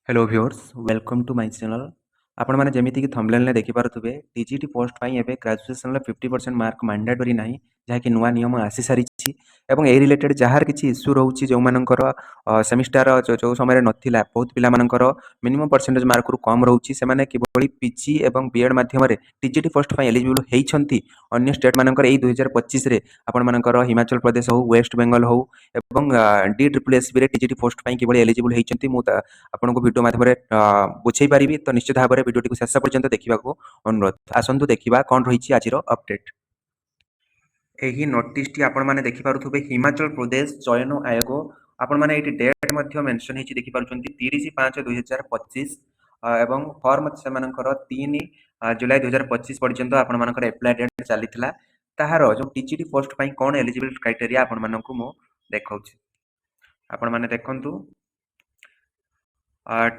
Hello viewers welcome to my channel आपण मैंने जमीती कि थंबनेल ने देखि पारुथबे टीजीटी पोस्ट पई एबे ग्रेजुएशन ला 50% मार्क मैंडेटरी नाही जहा कि नुवा नियम आसी सारिछि एवं ए रिलेटेड जहार किछि इश्यू रहउछि जो मानकर सेमिस्टर जो समय नथिला बहुत पिला मानकर मिनिमम परसेंटेज मार्क रु कम रहउछि से माने किबळी पीजी एवं बीएड माध्यम रे टीजीटी पोस्ट पई एलिजिबल हेइछंती अन्य स्टेट मानकर ए 2025 रे आपण मानकर हिमाचल प्रदेश हो वेस्ट बंगाल हो एवं DSSB रे टीजीटी पोस्ट पई किबळी एलिजिबल हेइछंती मु आपन को वीडियो माध्यम बुझे पारि तो निश्चित भाव में वीडियो शेष पर्यंत देखा अनुरोध आसतु देखा कौन रही आज अपडेट यही नोटिस टी आपण मैंने देखिपे हिमाचल प्रदेश चयन आयोग आपण मैंने डेट मेंशन होती देखिपुं 30/5/2025 एवं फॉर्म से 3 जुलाई 2025 पर्यंत आपण एप्लाय डेट चली ताहार जो टीजीटी पोस्ट पाई कौन एलिजिबल क्राइटेरिया आपण मानक मु देखाउछि आपण माने देखंतु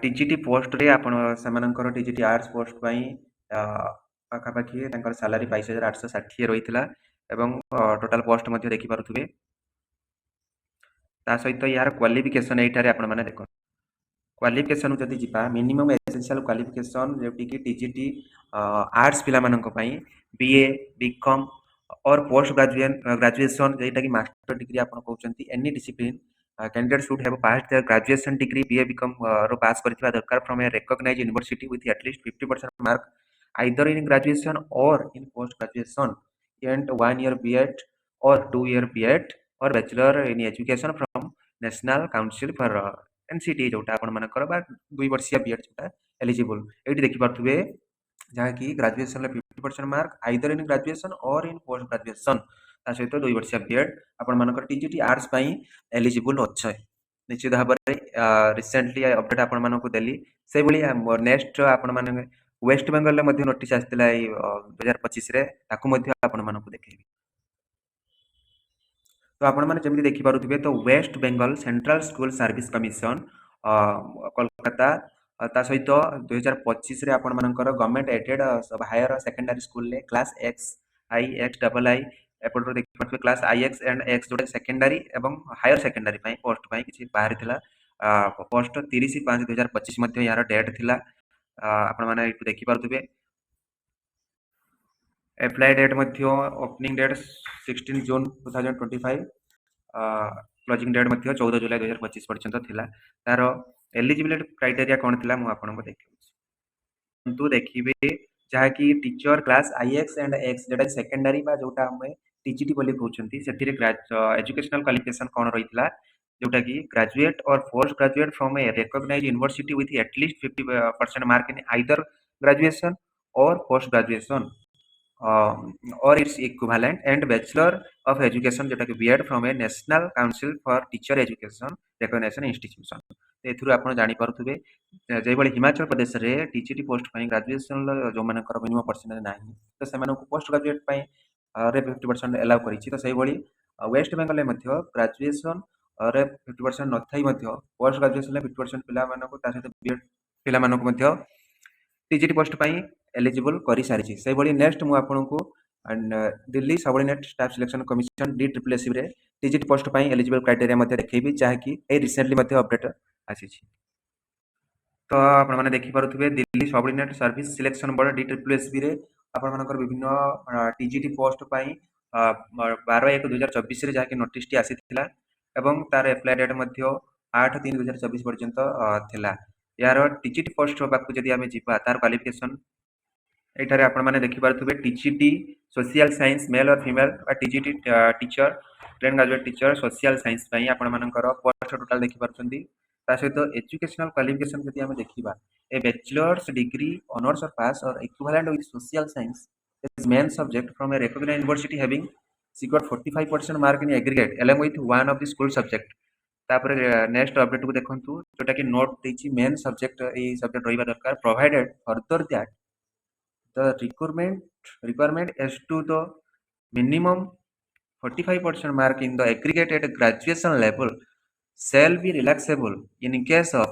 टीजीटी पोस्ट रे आपण सेमानकर टीजीटी आर्ट्स पोस्ट पाई पाखापाखि तांकर सैलरी 22,860 रही एवं टोटल पोस्ट मध्य देखि पारुथबे ता सहित यार क्वालिफिकेशन एठारे आपण माने देखो क्वालिफिकेशन जदि जिपा मिनिमम एसेंशियल क्वालिफिकेशन जेटी कि टीजीटी आर्ट्स पिला मानक पाई बीए बीकॉम और पोस्ट ग्रेजुएशन जेटा कि मास्टर डिग्री आपण कहउचंती any discipline candidate should have passed their graduation degree BA BCom रो पास करथिबा दरकार from a recognized university with at least 50% mark either in graduation or in post graduation and 1 year B.Ed or 2 year B.Ed or bachelor in education from national council for NCT जोटा आपण मानकर बा 2 वर्षीय B.Ed जोटा eligible एठी देखि पारथुबे जहाँ कि graduation 50% mark either in graduation और इन पोस्ट ग्रेजुएशन सहित 2 वर्षीय बीएड आपण मानकर टीजीटी आर्ट्स पई एलिजिबल अच्छे निश्चित भाव में रिसेंटली अपडेट आपण मानक देली से भली नेक्स्ट आपण माने वेस्ट बेंगल में नोटिस आसला 2025 रे ताकू मध्ये आपण मानक देखैबी तो आपण माने जेमि देखि पारुथिबे तो West Bengal central school service commission Kolkata ता सहित 2025 रे आपण मानकर government aided higher secondary school ले class X I X double I एपटर देखि पारुथिबे class I X and X जोटा सेकेंडरी एवं हायर सेकेंडरी पई पोस्ट पई किछि बाहर थिला पोस्ट 30/5/2025 मध्ये यार डेट थिला आपण माने इटु देखि पारुथिबे एप्लाई डेट मध्ये ओपनिंग डेट 16 जून 2025 क्लोजिंग डेट मध्ये 14 जुलाई 2025 पर्यंत थिला तार एलिजिबिलिटी क्राइटेरिया कोन थिला मु आपन को देखिउछि किंतु देखिबे जहाँ कि teacher class IX and X जेटा सेकेंडरी बा जोटा हमें टीजीटी बोली कहउछंती सेथिरे एजुकेशनल क्वालिफिकेशन कोन रहितला जोटा कि graduate or post graduate from a recognised university with at least 50% mark in either graduation or post graduation or its equivalent and bachelor of education जोटा कि BEd from a national council for teacher education recognition institution एथुरु आपण जानि पारुथबे जे भली हिमाचल प्रदेश रे TGT post पई graduation जो मानकर मिनिमम परसेंटेज नाही तो से मानको पोस्ट ग्रेजुएट पई रे 50% अलाउ करिछि तो सही भली वेस्ट बेंगल मध्य ग्रेजुएशन रे 50% नथाई मध्य पोस्ट ग्रेजुएशन ले 50% पिला मानको ता सहित बीएड पिला मानको मध्य टीजीटी पोस्ट पई एलिजिबल करि सारिछि से भली नेक्स्ट मु आपन को Delhi subordinate staff selection commission DSSB रे टीजीटी पोस्ट पई एलिजिबल क्राइटेरिया मध्य देखैबी जहा कि ए रिसेंटली मध्य अपडेट आसीछि तो आपण माने देखि पारुथिबे Delhi subordinate service selection board DSSB रे आपण मानकर विभिन्न टीजीटी पोस्ट पई 12/1/2024 रे जहा कि नोटिस टी आसीथिला एवं तार एप्लाई डेट मध्य 8/3/2024 पर्यंत थिला यार टीजीटी पोस्ट बाकू जदि आमे जिपा तार क्वालिफिकेशन एठारे आपण माने देखि पारुथिबे टीजीटी सोशल साइंस मेल और female TGT teacher train graduate teacher social science पई आपण मानकर पोस्ट टोटल देखि पारुछंती ता सहित एजुकेशनल क्वालिफिकेशन जदि आमे देखिबा ए bachelors degree honours or pass or equivalent with social science is main subject from a recognised university having secured 45% mark in aggregate along with one of the school subject तापर next update को देखंतु जोटा कि note देछि main subject ए subject रहिबा दरकार provided further that the requirement as to the minimum 45% mark in the aggregate at graduation level shall be relaxable in case of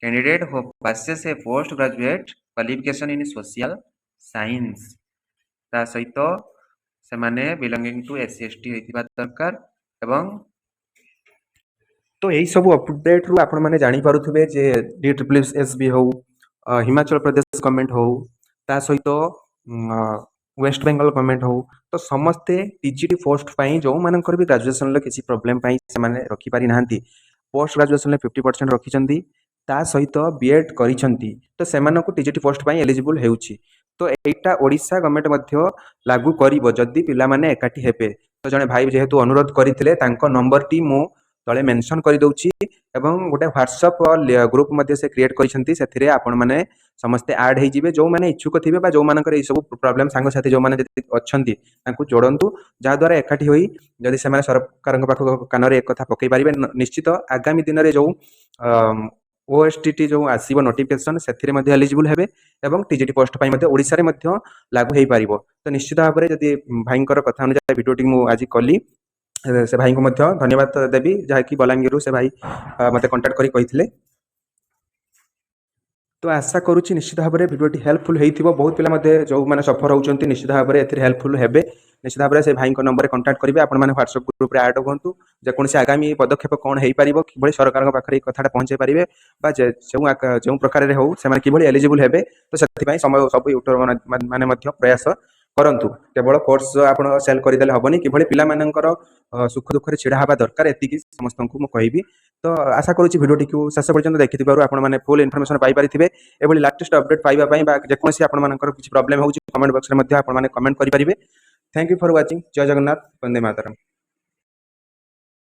candidate who passes a postgraduate qualification in social science ता सहित से माने belonging to SC ST हेतिबा दरकार एवं तो यही सब update रू आपण मैंने जानीपे जे DSSB हो हिमाचल प्रदेश गवर्नमेंट हो ता सहित वेस्ट बेंगल गवर्नमेंट हो तो समस्ते टीजीटी पोस्ट जो मानकर भी ग्रेजुएशन किसी प्रोब्लेम से रखिपारी ना पोस्ट ग्रेजुएशन 50% रखिंट ता सहित बीएड करिसेंती तो सेमानकु टीजीटी पोस्ट एलिजिबल हेउछि तो एटा ओडिशा गवर्नमेंट लागू करिवो जदि पिला माने एकाठी हेबे तो जने भाई जेहेतु अनुरोध करथिले तांको नंबर टी मु तले मेंशन कर दउछि एवं गोटे व्हाट्सएप ग्रुप मध्य से क्रिएट करिसेंती सेथिरे आपण माने समस्ते ऐड हे जिवे जो माने इच्छुक थिबे बा जो मानकर ए सब प्रॉब्लम सांग साथी जो माने जति अछंती तांको जोड़ंतु जा द्वारा एकाठी होई जदि से माने सरकार पाख कान रे एक कथा पकई पारिबे निश्चित आगामी दिन रे जो ओएसटीटी जो आसीबो नोटिफिकेशन सेथिरे मध्ये एलिजिबल हेबे एवं टीजीटी पोस्ट पई मध्ये ओडिसा रे मध्ये लागू हेई पारिबो तो निश्चित भाव रे जदि भाईंकर कथा अनुसार वीडियोटी मु आज कली से भाई को मध्य धन्यवाद देवी जहाँकि बलांगीर से भाई मते कांटेक्ट करी कहिथिले तो आशा करुच्ची निश्चित भाव में भिडियोटी हेल्पफुल होइथिबो बहुत पिला मध्ये जो माने सफर होउचंती निश्चित भाव में एथिरे हेल्पफुल हेबे निश्चित भाव में से भाई को नंबर कांटेक्ट करिवे आपण माने व्हाट्सएप ग्रुप रे ऐड होंतु जे कोनसी आगामी पदक्षेप कोन हेई पारिबो किबळी सरकार पाखरे कथाटा पहुंचे पारिबे बा जो प्रकार रे हो से माने किबळी एलिजिबल हेबे तो सेति पई समय सब यूट्यूबर माने मध्ये प्रयास करंतु केवल कोर्स आपण सेल करदेले हबनी किभଳି पिला मानकर सुख दुख रे छिड़ा हबा दरकार एतिकी समस्त को मु कहिबी तो आशा करूची वीडियोटी को शेष पर्यंत देखिथिबारु आपण माने फुल इन्फॉर्मेशन पाई पारिथिबे एभଳି लेटेस्ट अपडेट पाइबा पई बा जे कोनसी आपण मानकर किछि प्रॉब्लम होउची कमेंट बॉक्स रे मध्ये आपण माने कमेंट करि परिबे थैंक यू फॉर वाचिंग जय जगन्नाथ वंदे मातरम।